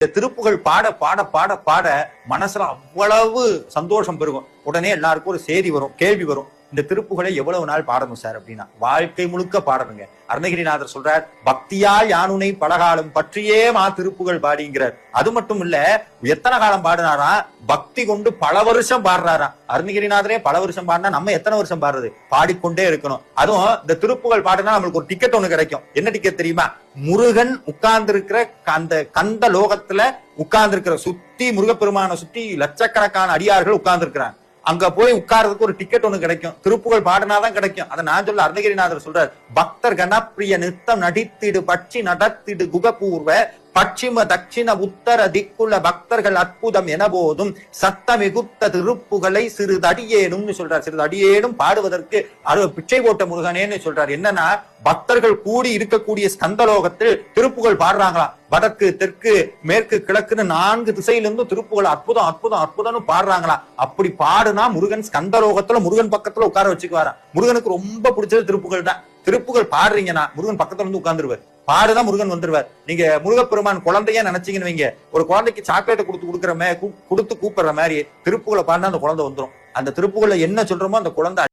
இந்த திருப்புகள் பாட பாட பாட பாட மனசுல அவ்வளவு சந்தோஷம் பெருகும். உடனே எல்லாருக்கும் ஒரு செய்தி வரும், கேள்வி வரும், இந்த திருப்புகளை எவ்வளவு நாள் பாடணும் சார் அப்படின்னா, வாழ்க்கை முழுக்க பாடணுங்க. அருணகிரிநாதர் சொல்றார், பக்தியால் யானுனை பலகாலம் பற்றியே திருப்புகள் பாடிங்கிறார். அது மட்டும் இல்ல, எத்தனை காலம் பாடினாரா, பக்தி கொண்டு பல வருஷம் பாடுறாரா. அருணகிரிநாதரே பல வருஷம் பாடினா நம்ம எத்தனை வருஷம் பாடுறது, பாடிக்கொண்டே இருக்கணும். அதுவும் இந்த திருப்புகள் பாடினா நம்மளுக்கு ஒரு டிக்கெட் ஒண்ணு கிடைக்கும். என்ன டிக்கெட் தெரியுமா? முருகன் உட்கார்ந்து இருக்கிற அந்த கந்த லோகத்துல உட்கார்ந்து இருக்கிற, சுத்தி முருகப்பெருமான சுத்தி லட்சக்கணக்கான அடியார்கள் உட்கார்ந்து இருக்கிறாங்க. அங்க போய் உட்கார்றதுக்கு ஒரு டிக்கெட் ஒண்ணு கிடைக்கும். திருப்புகள் பாடினாதான் கிடைக்கும். அதை நான் சொல்ல, அருணகிரிநாதர் சொல்றார், பக்தர் கனப்பிரிய நிறுத்தம் நடித்திடு பட்சி நடத்திடு குகபூர்வ பட்சிம தட்சிண உத்தர திக்குள்ள பக்தர்கள் அற்புதம் என போதும் சத்த மிகுத்த திருப்புகளை சிறிதடியேனும் சொல்றார். சிறிதடியேனும் பாடுவதற்கு பிச்சை போட்ட முருகனேன்னு சொல்றார். என்னன்னா, பக்தர்கள் கூடி இருக்கக்கூடிய ஸ்கந்தலோகத்தில் திருப்புகள் பாடுறாங்களா. வடக்கு தெற்கு மேற்கு கிழக்குன்னு 4 திசையிலிருந்து திருப்புகள் அற்புதம் அற்புதம் அற்புதம்னு பாடுறாங்களா. அப்படி பாடுனா முருகன் ஸ்கந்தலோகத்துல முருகன் பக்கத்துல உட்கார வச்சுக்குவாரா. முருகனுக்கு ரொம்ப பிடிச்சது திருப்புகள் தான். திருப்புகள் பாடுறீங்கன்னா முருகன் பக்கத்துல வந்து உட்கார்ந்துருவார். பாடுதான் முருகன் வந்துருவார். நீங்க முருகப்பெருமான் குழந்தையா நினைச்சீங்கன்னு வைங்க, ஒரு குழந்தைக்கு சாக்லேட்டை கொடுத்து கூப்பிடுற மாதிரி திருப்புகளை பாடினா அந்த குழந்தை வந்துடும். அந்த திருப்புகளை என்ன சொல்றோமோ அந்த குழந்தை